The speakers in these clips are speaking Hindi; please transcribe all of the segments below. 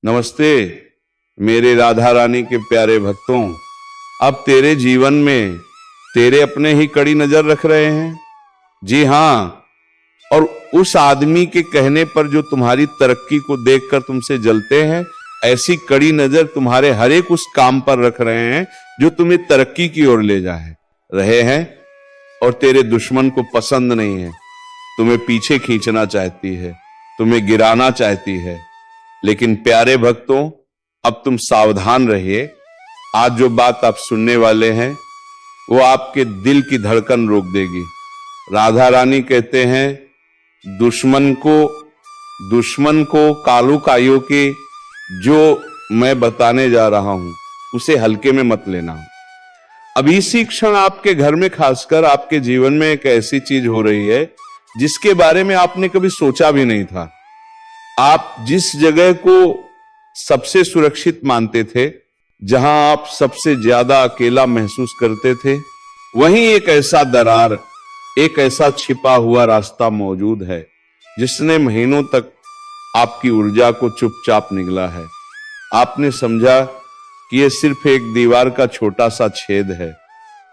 नमस्ते मेरे राधा रानी के प्यारे भक्तों। अब तेरे जीवन में तेरे अपने ही कड़ी नजर रख रहे हैं। जी हाँ, और उस आदमी के कहने पर जो तुम्हारी तरक्की को देखकर तुमसे जलते हैं, ऐसी कड़ी नजर तुम्हारे हर एक उस काम पर रख रहे हैं जो तुम्हें तरक्की की ओर ले जाए रहे हैं। और तेरे दुश्मन को पसंद नहीं है, तुम्हें पीछे खींचना चाहती है, तुम्हें गिराना चाहती है। लेकिन प्यारे भक्तों, अब तुम सावधान रहिए। आज जो बात आप सुनने वाले हैं वो आपके दिल की धड़कन रोक देगी। राधा रानी कहते हैं, दुश्मन को कालू कायो के जो मैं बताने जा रहा हूं उसे हल्के में मत लेना। अब इसी क्षण आपके घर में, खासकर आपके जीवन में एक ऐसी चीज हो रही है जिसके बारे में आपने कभी सोचा भी नहीं था। आप जिस जगह को सबसे सुरक्षित मानते थे, जहां आप सबसे ज्यादा अकेला महसूस करते थे, वहीं एक ऐसा दरार, एक ऐसा छिपा हुआ रास्ता मौजूद है जिसने महीनों तक आपकी ऊर्जा को चुपचाप निगला है। आपने समझा कि यह सिर्फ एक दीवार का छोटा सा छेद है,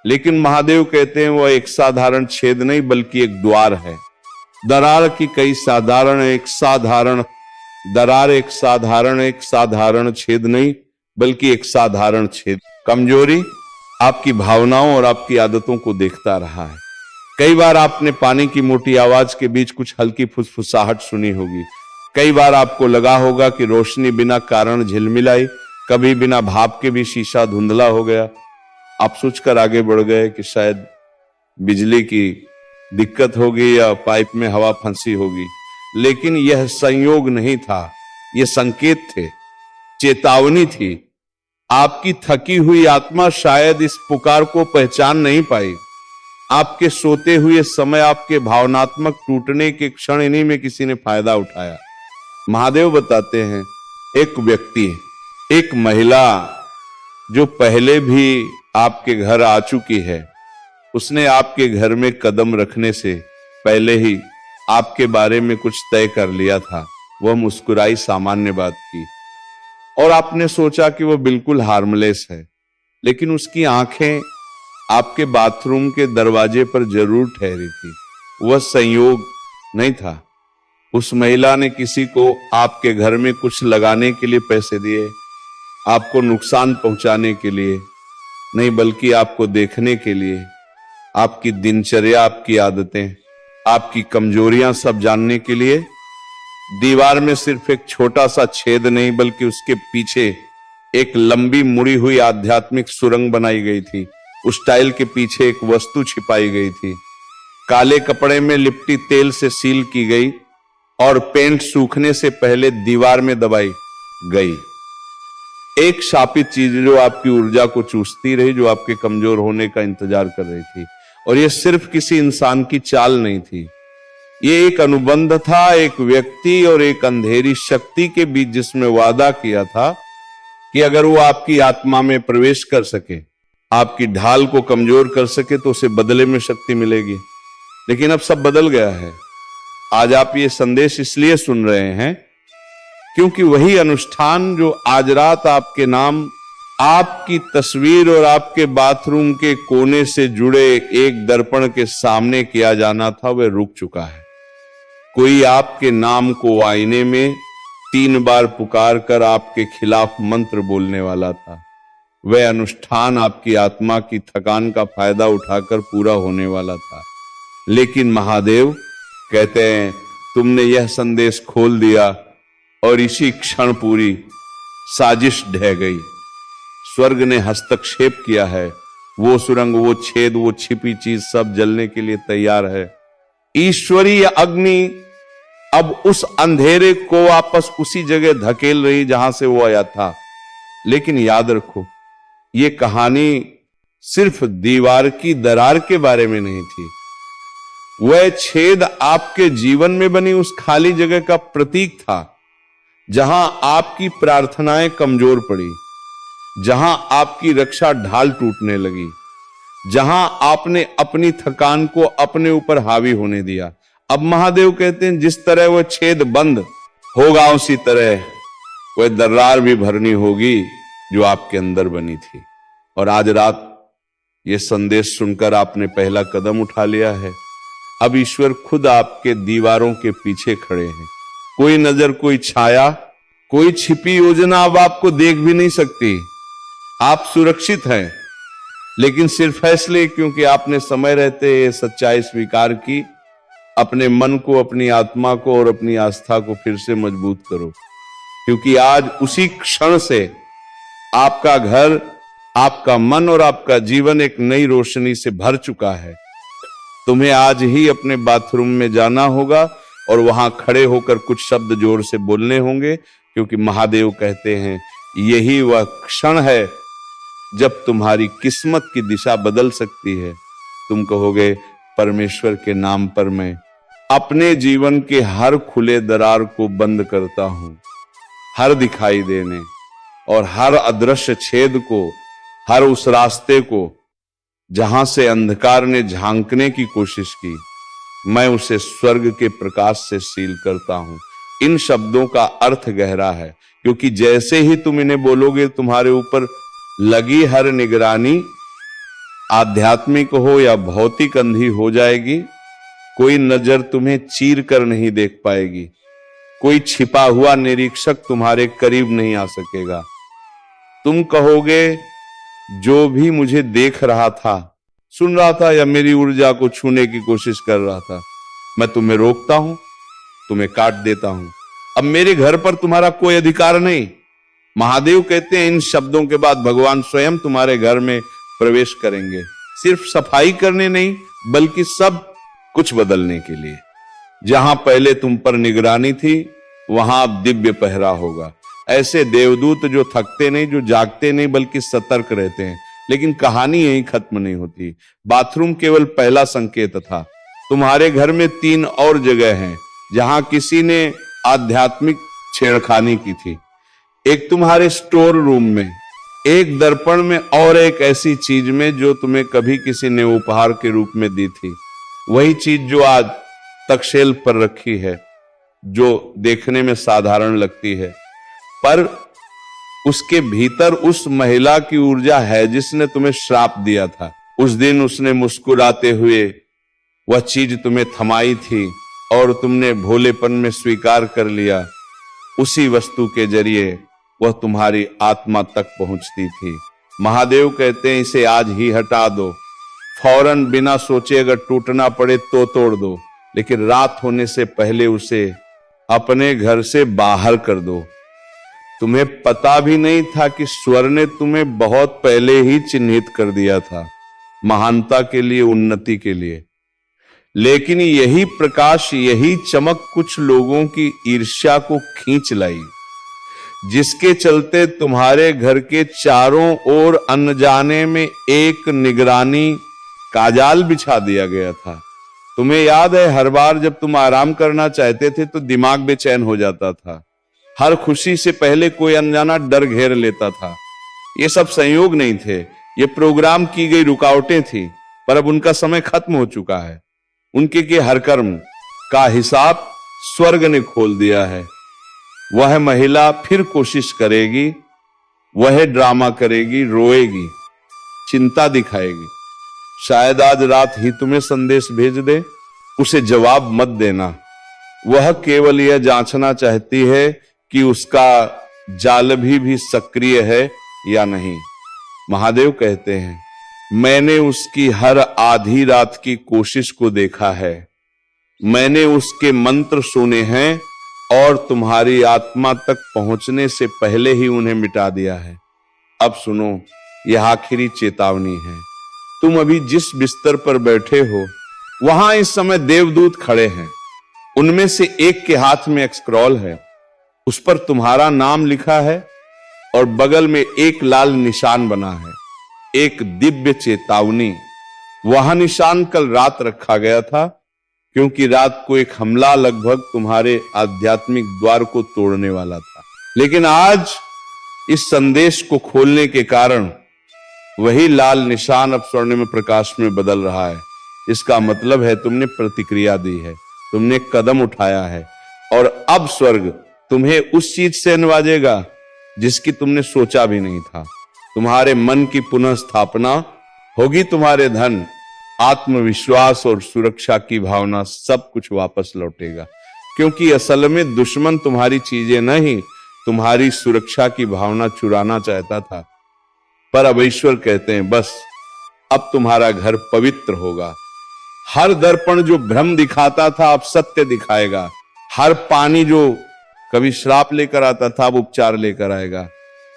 लेकिन महादेव कहते हैं वह एक साधारण छेद नहीं बल्कि एक द्वार है। दरार की कई साधारण एक साधारण छेद नहीं बल्कि एक साधारण छेद। कमजोरी आपकी भावनाओं और आपकी आदतों को देखता रहा है। कई बार आपने पानी की मोटी आवाज के बीच कुछ हल्की फुसफुसाहट सुनी होगी। कई बार आपको लगा होगा कि रोशनी बिना कारण झिलमिलाई, कभी बिना भाप के भी शीशा धुंधला हो गया। आप सोचकर आगे बढ़ गए कि शायद बिजली की दिक्कत होगी या पाइप में हवा फंसी होगी, लेकिन यह संयोग नहीं था, यह संकेत थे, चेतावनी थी। आपकी थकी हुई आत्मा शायद इस पुकार को पहचान नहीं पाई। आपके सोते हुए समय, आपके भावनात्मक टूटने के क्षण इन्हीं में किसी ने फायदा उठाया। महादेव बताते हैं, एक व्यक्ति, एक महिला जो पहले भी आपके घर आ चुकी है, उसने आपके घर में कदम रखने से पहले ही आपके बारे में कुछ तय कर लिया था। वह मुस्कुराई, सामान्य बात की, और आपने सोचा कि वह बिल्कुल हार्मलेस है, लेकिन उसकी आंखें आपके बाथरूम के दरवाजे पर जरूर ठहरी थी। वह संयोग नहीं था। उस महिला ने किसी को आपके घर में कुछ लगाने के लिए पैसे दिए, आपको नुकसान पहुंचाने के लिए नहीं बल्कि आपको देखने के लिए, आपकी दिनचर्या, आपकी आदतें, आपकी कमजोरियां सब जानने के लिए। दीवार में सिर्फ एक छोटा सा छेद नहीं बल्कि उसके पीछे एक लंबी मुड़ी हुई आध्यात्मिक सुरंग बनाई गई थी। उस टाइल के पीछे एक वस्तु छिपाई गई थी, काले कपड़े में लिपटी, तेल से सील की गई और पेंट सूखने से पहले दीवार में दबाई गई। एक शापित चीज जो आपकी ऊर्जा को चूसती रही, जो आपके कमजोर होने का इंतजार कर रही थी। और यह सिर्फ किसी इंसान की चाल नहीं थी, ये एक अनुबंध था, एक व्यक्ति और एक अंधेरी शक्ति के बीच, जिसमें वादा किया था कि अगर वो आपकी आत्मा में प्रवेश कर सके, आपकी ढाल को कमजोर कर सके, तो उसे बदले में शक्ति मिलेगी। लेकिन अब सब बदल गया है। आज आप ये संदेश इसलिए सुन रहे हैं क्योंकि वही अनुष्ठान जो आज रात आपके नाम, आपकी तस्वीर और आपके बाथरूम के कोने से जुड़े एक दर्पण के सामने किया जाना था, वह रुक चुका है। कोई आपके नाम को आईने में 3 बार पुकार कर आपके खिलाफ मंत्र बोलने वाला था। वह अनुष्ठान आपकी आत्मा की थकान का फायदा उठाकर पूरा होने वाला था। लेकिन महादेव कहते हैं, तुमने यह संदेश खोल दिया और इसी क्षण पूरी साजिश ढह गई। स्वर्ग ने हस्तक्षेप किया है। वो सुरंग, वो छेद, वो छिपी चीज सब जलने के लिए तैयार है। ईश्वरीय अग्नि अब उस अंधेरे को वापस उसी जगह धकेल रही जहां से वो आया था। लेकिन याद रखो, ये कहानी सिर्फ दीवार की दरार के बारे में नहीं थी। वह छेद आपके जीवन में बनी उस खाली जगह का प्रतीक था, जहां आपकी प्रार्थनाएं कमजोर पड़ी, जहां आपकी रक्षा ढाल टूटने लगी, जहां आपने अपनी थकान को अपने ऊपर हावी होने दिया। अब महादेव कहते हैं, जिस तरह वह छेद बंद होगा उसी तरह कोई दर्रार भी भरनी होगी जो आपके अंदर बनी थी। और आज रात ये संदेश सुनकर आपने पहला कदम उठा लिया है। अब ईश्वर खुद आपके दीवारों के पीछे खड़े हैं। कोई नजर, कोई छाया, कोई छिपी योजना अब आपको देख भी नहीं सकती। आप सुरक्षित हैं, लेकिन सिर्फ फैसले क्योंकि आपने समय रहते ये सच्चाई स्वीकार की। अपने मन को, अपनी आत्मा को और अपनी आस्था को फिर से मजबूत करो, क्योंकि आज उसी क्षण से आपका घर, आपका मन और आपका जीवन एक नई रोशनी से भर चुका है। तुम्हें आज ही अपने बाथरूम में जाना होगा और वहां खड़े होकर कुछ शब्द जोर से बोलने होंगे, क्योंकि महादेव कहते हैं यही वह क्षण है जब तुम्हारी किस्मत की दिशा बदल सकती है। तुम कहोगे परमेश्वर के नाम पर मैं अपने जीवन के हर खुले दरार को बंद करता हूं, हर दिखाई देने और हर अदृश्य छेद को, हर उस रास्ते को जहां से अंधकार ने झांकने की कोशिश की, मैं उसे स्वर्ग के प्रकाश से सील करता हूं। इन शब्दों का अर्थ गहरा है, क्योंकि जैसे ही तुम इन्हें बोलोगे तुम्हारे ऊपर लगी हर निगरानी, आध्यात्मिक हो या भौतिक, अंधी हो जाएगी। कोई नजर तुम्हें चीर कर नहीं देख पाएगी, कोई छिपा हुआ निरीक्षक तुम्हारे करीब नहीं आ सकेगा। तुम कहोगे जो भी मुझे देख रहा था, सुन रहा था या मेरी ऊर्जा को छूने की कोशिश कर रहा था, मैं तुम्हें रोकता हूं, तुम्हें काट देता हूं। अब मेरे घर पर तुम्हारा कोई अधिकार नहीं। महादेव कहते हैं इन शब्दों के बाद भगवान स्वयं तुम्हारे घर में प्रवेश करेंगे, सिर्फ सफाई करने नहीं बल्कि सब कुछ बदलने के लिए। जहां पहले तुम पर निगरानी थी वहां अब दिव्य पहरा होगा। ऐसे देवदूत जो थकते नहीं, जो जागते नहीं बल्कि सतर्क रहते हैं। लेकिन कहानी यहीं खत्म नहीं होती। बाथरूम केवल पहला संकेत था। तुम्हारे घर में 3 और जगह हैं जहां किसी ने आध्यात्मिक छेड़खानी की थी। एक तुम्हारे स्टोर रूम में, एक दर्पण में और एक ऐसी चीज में जो तुम्हें कभी किसी ने उपहार के रूप में दी थी। वही चीज जो आज तक शेल्फ पर रखी है, जो देखने में साधारण लगती है, पर उसके भीतर उस महिला की ऊर्जा है जिसने तुम्हें श्राप दिया था। उस दिन उसने मुस्कुराते हुए वह चीज तुम्हें थमाई थी और तुमने भोलेपन में स्वीकार कर लिया। उसी वस्तु के जरिए वह तुम्हारी आत्मा तक पहुंचती थी। महादेव कहते हैं इसे आज ही हटा दो, फौरन, बिना सोचे, अगर टूटना पड़े तो तोड़ दो, लेकिन रात होने से पहले उसे अपने घर से बाहर कर दो। तुम्हें पता भी नहीं था कि स्वर ने तुम्हें बहुत पहले ही चिन्हित कर दिया था, महानता के लिए, उन्नति के लिए। लेकिन यही प्रकाश, यही चमक कुछ लोगों की ईर्ष्या को खींच लाई, जिसके चलते तुम्हारे घर के चारों ओर अनजाने में एक निगरानी काजाल बिछा दिया गया था। तुम्हें याद है हर बार जब तुम आराम करना चाहते थे तो दिमाग बेचैन हो जाता था। हर खुशी से पहले कोई अनजाना डर घेर लेता था। ये सब संयोग नहीं थे, ये प्रोग्राम की गई रुकावटें थी, पर अब उनका समय खत्म हो चुका है। उनके के हर कर्म का हिसाब स्वर्ग ने खोल दिया है। वह महिला फिर कोशिश करेगी, वह ड्रामा करेगी, रोएगी, चिंता दिखाएगी। शायद आज रात ही तुम्हें संदेश भेज दे। उसे जवाब मत देना। वह केवल यह जांचना चाहती है कि उसका जाल भी सक्रिय है या नहीं। महादेव कहते हैं मैंने उसकी हर आधी रात की कोशिश को देखा है, मैंने उसके मंत्र सुने हैं और तुम्हारी आत्मा तक पहुंचने से पहले ही उन्हें मिटा दिया है। अब सुनो, यह आखिरी चेतावनी है। तुम अभी जिस बिस्तर पर बैठे हो वहां इस समय देवदूत खड़े हैं। उनमें से एक के हाथ में एक स्क्रॉल है, उस पर तुम्हारा नाम लिखा है और बगल में एक लाल निशान बना है, एक दिव्य चेतावनी। वह निशान कल रात रखा गया था, क्योंकि रात को एक हमला लगभग तुम्हारे आध्यात्मिक द्वार को तोड़ने वाला था। लेकिन आज इस संदेश को खोलने के कारण वही लाल निशान अब स्वर्णिम प्रकाश में बदल रहा है। इसका मतलब है तुमने प्रतिक्रिया दी है, तुमने कदम उठाया है और अब स्वर्ग तुम्हें उस चीज से नवाजेगा जिसकी तुमने सोचा भी नहीं था। तुम्हारे मन की पुनः स्थापना होगी, तुम्हारे धन, आत्मविश्वास और सुरक्षा की भावना सब कुछ वापस लौटेगा। क्योंकि असल में दुश्मन तुम्हारी चीजें नहीं, तुम्हारी सुरक्षा की भावना चुराना चाहता था। पर अब ईश्वर कहते हैं बस अब तुम्हारा घर पवित्र होगा। हर दर्पण जो भ्रम दिखाता था अब सत्य दिखाएगा। हर पानी जो कभी श्राप लेकर आता था अब उपचार लेकर आएगा।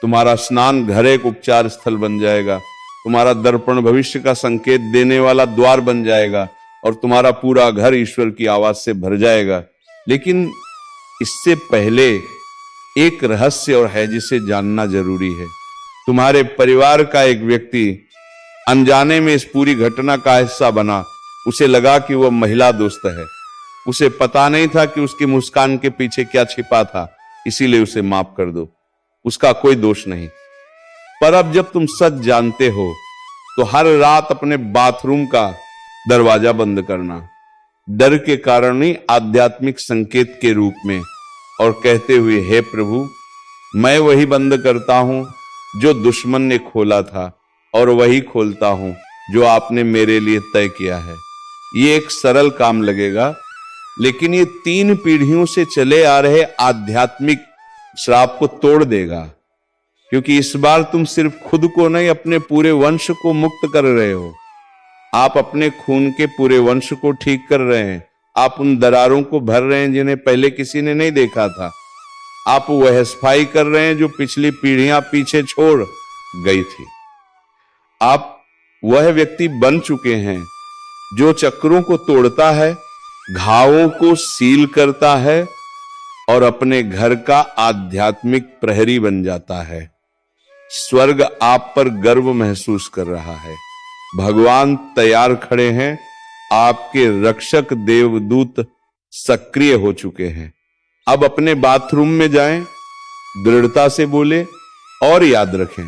तुम्हारा स्नान घर एक उपचार स्थल बन जाएगा। तुम्हारा दर्पण भविष्य का संकेत देने वाला द्वार बन जाएगा और तुम्हारा पूरा घर ईश्वर की आवाज से भर जाएगा। लेकिन इससे पहले एक रहस्य और है जिसे जानना जरूरी है। तुम्हारे परिवार का एक व्यक्ति अनजाने में इस पूरी घटना का हिस्सा बना। उसे लगा कि वह महिला दोस्त है। उसे पता नहीं था कि उसकी मुस्कान के पीछे क्या छिपा था, इसीलिए उसे माफ कर दो। उसका कोई दोष नहीं। पर अब जब तुम सच जानते हो तो हर रात अपने बाथरूम का दरवाजा बंद करना, डर के कारण नहीं, आध्यात्मिक संकेत के रूप में, और कहते हुए हे प्रभु, मैं वही बंद करता हूं जो दुश्मन ने खोला था और वही खोलता हूं जो आपने मेरे लिए तय किया है। ये एक सरल काम लगेगा, लेकिन ये 3 पीढ़ियों से चले आ रहे आध्यात्मिक श्राप को तोड़ देगा। क्योंकि इस बार तुम सिर्फ खुद को नहीं, अपने पूरे वंश को मुक्त कर रहे हो। आप अपने खून के पूरे वंश को ठीक कर रहे हैं। आप उन दरारों को भर रहे हैं जिन्हें पहले किसी ने नहीं देखा था। आप वह सफाई कर रहे हैं जो पिछली पीढ़ियां पीछे छोड़ गई थी। आप वह व्यक्ति बन चुके हैं जो चक्रों को तोड़ता है, घावों को सील करता है और अपने घर का आध्यात्मिक प्रहरी बन जाता है। स्वर्ग आप पर गर्व महसूस कर रहा है। भगवान तैयार खड़े हैं। आपके रक्षक देवदूत सक्रिय हो चुके हैं। अब अपने बाथरूम में जाएं, दृढ़ता से बोले और याद रखें,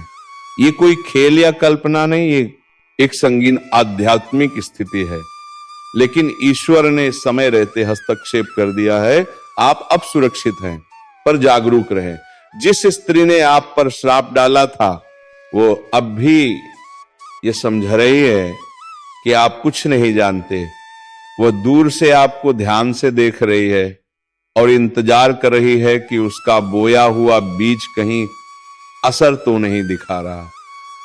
ये कोई खेल या कल्पना नहीं, ये एक संगीन आध्यात्मिक स्थिति है। लेकिन ईश्वर ने समय रहते हस्तक्षेप कर दिया है। आप अब सुरक्षित हैं, पर जागरूक रहें। जिस स्त्री ने आप पर श्राप डाला था वो अब भी ये समझ रही है कि आप कुछ नहीं जानते। वह दूर से आपको ध्यान से देख रही है और इंतजार कर रही है कि उसका बोया हुआ बीज कहीं असर तो नहीं दिखा रहा।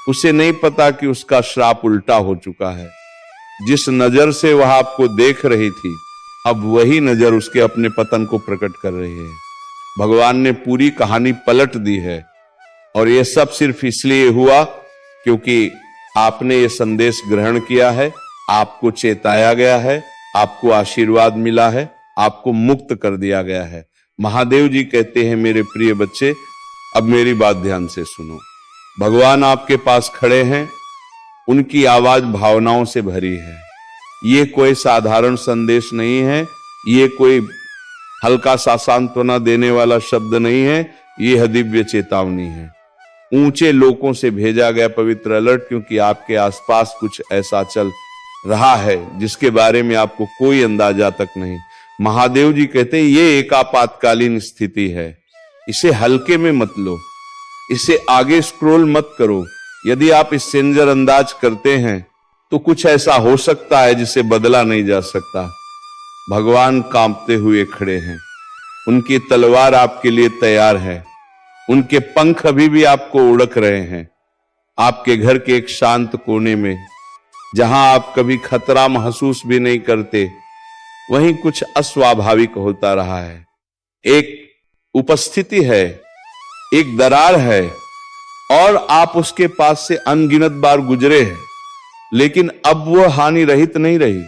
उसे नहीं पता कि उसका श्राप उल्टा हो चुका है। जिस नजर से वह आपको देख रही थी, अब वही नजर उसके अपने पतन को प्रकट कर रही है। भगवान ने पूरी कहानी पलट दी है और यह सब सिर्फ इसलिए हुआ क्योंकि आपने ये संदेश ग्रहण किया है, आपको चेताया गया है, आपको आशीर्वाद मिला है, आपको मुक्त कर दिया गया है। महादेव जी कहते हैं, मेरे प्रिय बच्चे, अब मेरी बात ध्यान से सुनो। भगवान आपके पास खड़े हैं, उनकी आवाज भावनाओं से भरी है। ये कोई साधारण संदेश नहीं है, ये कोई हल्का सा सांत्वना देने वाला शब्द नहीं है, ये दिव्य चेतावनी है। ऊंचे लोकों से भेजा गया पवित्र अलर्ट, क्योंकि आपके आसपास कुछ ऐसा चल रहा है जिसके बारे में आपको कोई अंदाजा तक नहीं। महादेव जी कहते हैं ये एक आपातकालीन स्थिति है, इसे हल्के में मत लो, इसे आगे स्क्रॉल मत करो। यदि आप इससे नजरअंदाज करते हैं तो कुछ ऐसा हो सकता है जिसे बदला नहीं जा सकता। भगवान कांपते हुए खड़े हैं, उनकी तलवार आपके लिए तैयार है, उनके पंख अभी भी आपको उड़क रहे हैं। आपके घर के एक शांत कोने में, जहां आप कभी खतरा महसूस भी नहीं करते, वहीं कुछ अस्वाभाविक होता रहा है। एक उपस्थिति है, एक दरार है और आप उसके पास से अनगिनत बार गुजरे हैं, लेकिन अब वह हानि रहित नहीं रही।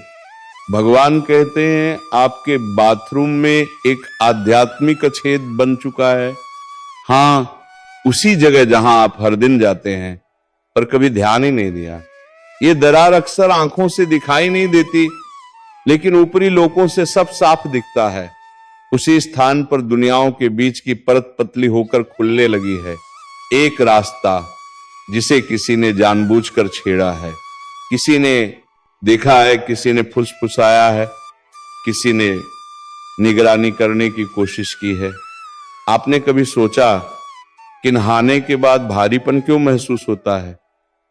भगवान कहते हैं आपके बाथरूम में एक आध्यात्मिक छेद बन चुका है। हां, उसी जगह जहां आप हर दिन जाते हैं पर कभी ध्यान ही नहीं दिया। ये दरार अक्सर आंखों से दिखाई नहीं देती, लेकिन ऊपरी लोगों से सब साफ दिखता है। उसी स्थान पर दुनियाओं के बीच की परत पतली होकर खुलने लगी है। एक रास्ता जिसे किसी ने जानबूझकर छेड़ा है, किसी ने देखा है, किसी ने फुसफुसाया है, किसी ने निगरानी करने की कोशिश की है। आपने कभी सोचा कि नहाने के बाद भारीपन क्यों महसूस होता है?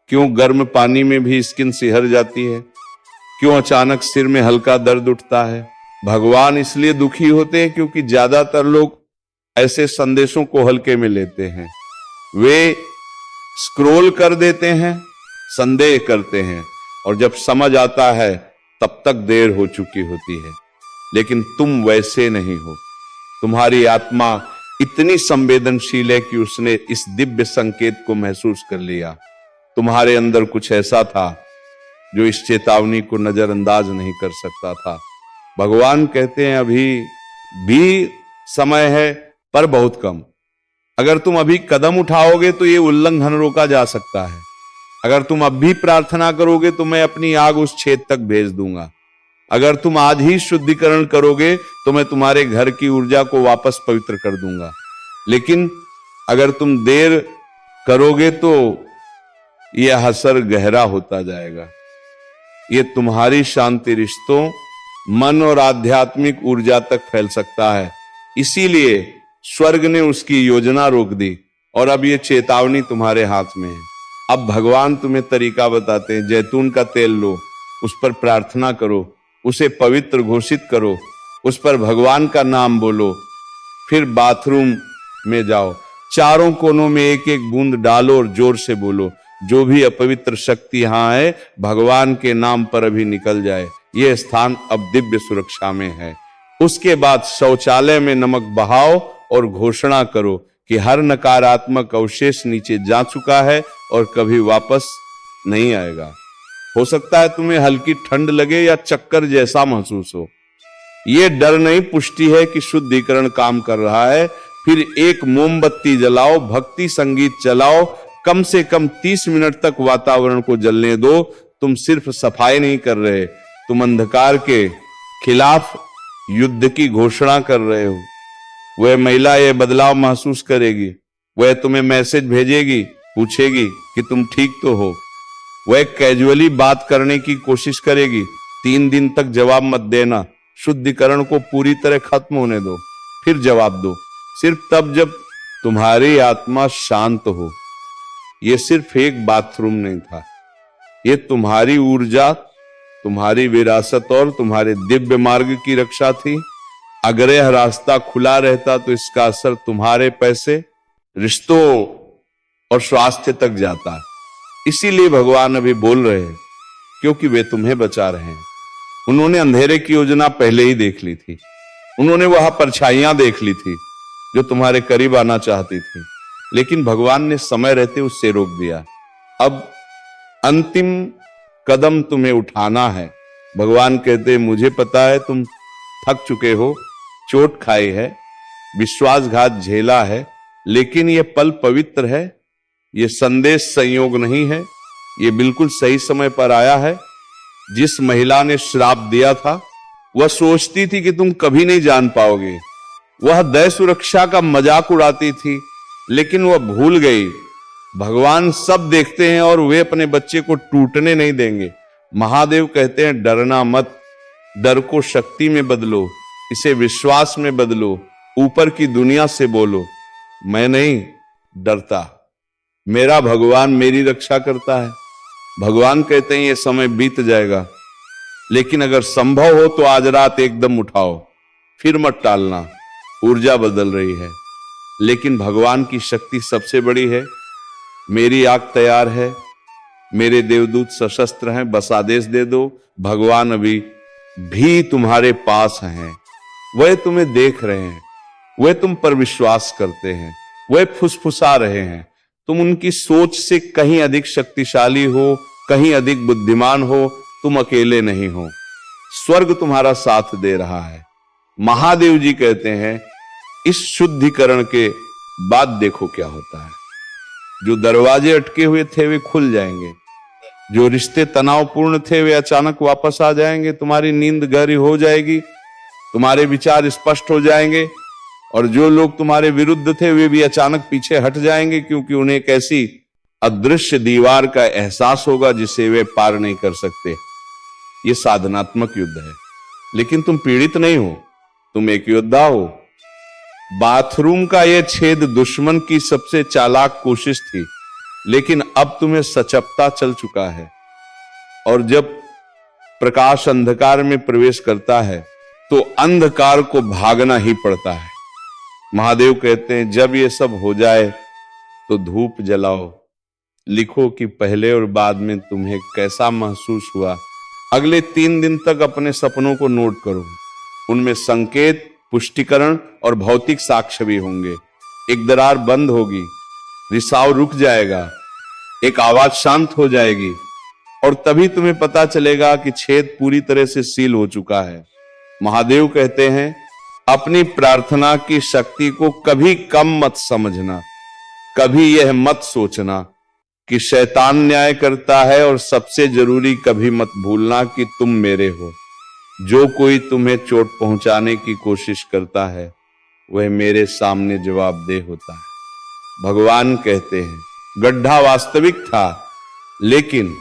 क्यों गर्म पानी में भी स्किन सिहर जाती है? क्यों अचानक सिर में हल्का दर्द उठता है? भगवान इसलिए दुखी होते हैं क्योंकि ज्यादातर लोग ऐसे संदेशों को हल्के में लेते हैं। वे स्क्रॉल कर देते हैं, संदेह करते हैं, और जब समझ आता है तब तक देर हो चुकी होती है। लेकिन तुम वैसे नहीं हो। तुम्हारी आत्मा इतनी संवेदनशील है कि उसने इस दिव्य संकेत को महसूस कर लिया। तुम्हारे अंदर कुछ ऐसा था जो इस चेतावनी को नजरअंदाज नहीं कर सकता था। भगवान कहते हैं अभी भी समय है, पर बहुत कम। अगर तुम अभी कदम उठाओगे तो ये उल्लंघन रोका जा सकता है। अगर तुम अब भी प्रार्थना करोगे तो मैं अपनी आग उस छेद तक भेज दूंगा। अगर तुम आज ही शुद्धिकरण करोगे तो मैं तुम्हारे घर की ऊर्जा को वापस पवित्र कर दूंगा। लेकिन अगर तुम देर करोगे तो यह असर गहरा होता जाएगा। ये तुम्हारी शांति रिश्तों, मन और आध्यात्मिक ऊर्जा तक फैल सकता है। इसीलिए स्वर्ग ने उसकी योजना रोक दी और अब ये चेतावनी तुम्हारे हाथ में है। अब भगवान तुम्हें तरीका बताते हैं। जैतून का तेल लो, उस पर प्रार्थना करो, उसे पवित्र घोषित करो, उस पर भगवान का नाम बोलो, फिर बाथरूम में जाओ, चारों कोनों में एक एक बूंद डालो और जोर से बोलो, जो भी अपवित्र शक्ति यहां है भगवान के नाम पर अभी निकल जाए। यह स्थान अब दिव्य सुरक्षा में है। उसके बाद शौचालय में नमक बहाओ और घोषणा करो कि हर नकारात्मक अवशेष नीचे जा चुका है और कभी वापस नहीं आएगा। हो सकता है तुम्हें हल्की ठंड लगे या चक्कर जैसा महसूस हो। यह डर नहीं, पुष्टि है कि शुद्धिकरण काम कर रहा है। फिर एक मोमबत्ती जलाओ, भक्ति संगीत चलाओ, कम से कम 30 मिनट तक वातावरण को जलने दो। तुम सिर्फ सफाई नहीं कर रहे, तुम अंधकार के खिलाफ युद्ध की घोषणा कर रहे हो। वह महिला यह बदलाव महसूस करेगी। वह तुम्हें मैसेज भेजेगी, पूछेगी कि तुम ठीक तो हो। वह कैजुअली बात करने की कोशिश करेगी। 3 दिन तक जवाब मत देना। शुद्धिकरण को पूरी तरह खत्म होने दो, फिर जवाब दो। सिर्फ तब जब तुम्हारी आत्मा शांत हो। यह सिर्फ एक बाथरूम नहीं था, यह तुम्हारी ऊर्जा, तुम्हारी विरासत और तुम्हारे दिव्य मार्ग की रक्षा थी। अगर यह रास्ता खुला रहता तो इसका असर तुम्हारे पैसे, रिश्तों और स्वास्थ्य तक जाता। इसीलिए भगवान अभी बोल रहे हैं, क्योंकि वे तुम्हें बचा रहे हैं। उन्होंने अंधेरे की योजना पहले ही देख ली थी। उन्होंने वहां परछाइयां देख ली थी जो तुम्हारे करीब आना चाहती थी, लेकिन भगवान ने समय रहते उससे रोक दिया। अब अंतिम कदम तुम्हें उठाना है। भगवान कहते हैं, मुझे पता है तुम थक चुके हो, चोट खाई है, विश्वासघात झेला है, लेकिन यह पल पवित्र है। यह संदेश संयोग नहीं है, यह बिल्कुल सही समय पर आया है। जिस महिला ने श्राप दिया था वह सोचती थी कि तुम कभी नहीं जान पाओगे। वह दया सुरक्षा का मजाक उड़ाती थी, लेकिन वह भूल गई भगवान सब देखते हैं और वे अपने बच्चे को टूटने नहीं देंगे। महादेव कहते हैं, डरना मत, डर को शक्ति में बदलो, इसे विश्वास में बदलो, ऊपर की दुनिया से बोलो, मैं नहीं डरता, मेरा भगवान मेरी रक्षा करता है। भगवान कहते हैं, यह समय बीत जाएगा, लेकिन अगर संभव हो तो आज रात एकदम उठाओ, फिर मत टालना। ऊर्जा बदल रही है, लेकिन भगवान की शक्ति सबसे बड़ी है। मेरी आग तैयार है, मेरे देवदूत सशस्त्र हैं, बस आदेश दे दो। भगवान अभी भी तुम्हारे पास हैं। वह तुम्हें देख रहे हैं, वह तुम पर विश्वास करते हैं, वह फुसफुसा रहे हैं। तुम उनकी सोच से कहीं अधिक शक्तिशाली हो, कहीं अधिक बुद्धिमान हो। तुम अकेले नहीं हो, स्वर्ग तुम्हारा साथ दे रहा है। महादेव जी कहते हैं, इस शुद्धिकरण के बाद देखो क्या होता है। जो दरवाजे अटके हुए थे वे खुल जाएंगे, जो रिश्ते तनावपूर्ण थे वे अचानक वापस आ जाएंगे, तुम्हारी नींद गहरी हो जाएगी, तुम्हारे विचार स्पष्ट हो जाएंगे, और जो लोग तुम्हारे विरुद्ध थे वे भी अचानक पीछे हट जाएंगे, क्योंकि उन्हें एक ऐसी अदृश्य दीवार का एहसास होगा जिसे वे पार नहीं कर सकते। यह साधनात्मक युद्ध है, लेकिन तुम पीड़ित नहीं हो, तुम एक योद्धा हो। बाथरूम का यह छेद दुश्मन की सबसे चालाक कोशिश थी, लेकिन अब तुम्हें सचपता चल चुका है। और जब प्रकाश अंधकार में प्रवेश करता है तो अंधकार को भागना ही पड़ता है। महादेव कहते हैं जब ये सब हो जाए तो धूप जलाओ, लिखो कि पहले और बाद में तुम्हें कैसा महसूस हुआ। अगले 3 दिन तक अपने सपनों को नोट करो, उनमें संकेत, पुष्टिकरण और भौतिक साक्ष्य भी होंगे। एक दरार बंद होगी, रिसाव रुक जाएगा, एक आवाज शांत हो जाएगी और तभी तुम्हें पता चलेगा कि छेद पूरी तरह से सील हो चुका है। महादेव कहते हैं अपनी प्रार्थना की शक्ति को कभी कम मत समझना, कभी यह मत सोचना कि शैतान न्याय करता है, और सबसे जरूरी कभी मत भूलना कि तुम मेरे हो। जो कोई तुम्हें चोट पहुंचाने की कोशिश करता है वह मेरे सामने जवाबदेह होता है। भगवान कहते हैं गड्ढा वास्तविक था, लेकिन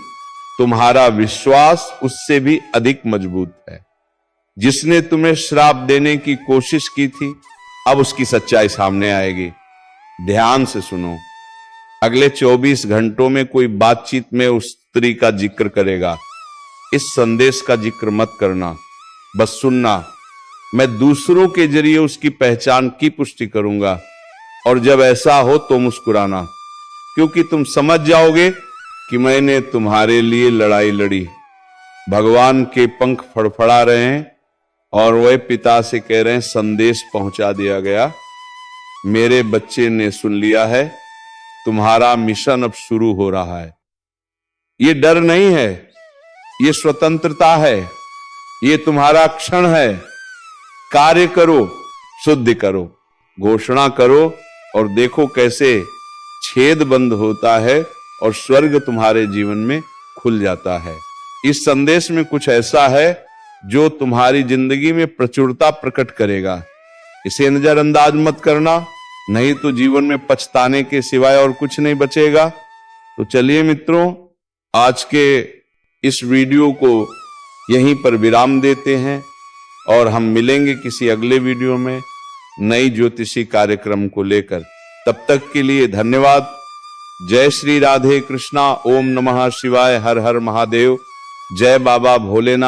तुम्हारा विश्वास उससे भी अधिक मजबूत है। जिसने तुम्हें श्राप देने की कोशिश की थी, अब उसकी सच्चाई सामने आएगी। ध्यान से सुनो, अगले 24 घंटों में कोई बातचीत में उस स्त्री का जिक्र करेगा। इस संदेश का जिक्र मत करना, बस सुनना। मैं दूसरों के जरिए उसकी पहचान की पुष्टि करूंगा, और जब ऐसा हो तो मुस्कुराना, क्योंकि तुम समझ जाओगे कि मैंने तुम्हारे लिए लड़ाई लड़ी। भगवान के पंख फड़फड़ा रहे हैं और वह पिता से कह रहे हैं संदेश पहुंचा दिया गया, मेरे बच्चे ने सुन लिया है, तुम्हारा मिशन अब शुरू हो रहा है। ये डर नहीं है, ये स्वतंत्रता है, ये तुम्हारा क्षण है। कार्य करो, शुद्ध करो, घोषणा करो और देखो कैसे छेद बंद होता है और स्वर्ग तुम्हारे जीवन में खुल जाता है। इस संदेश में कुछ ऐसा है जो तुम्हारी जिंदगी में प्रचुरता प्रकट करेगा। इसे नजरअंदाज मत करना, नहीं तो जीवन में पछताने के सिवाय और कुछ नहीं बचेगा। तो चलिए मित्रों, आज के इस वीडियो को यहीं पर विराम देते हैं और हम मिलेंगे किसी अगले वीडियो में नई ज्योतिषी कार्यक्रम को लेकर। तब तक के लिए धन्यवाद। जय श्री राधे कृष्णा। ओम नमः शिवाय। हर हर महादेव। जय बाबा भोलेनाथ।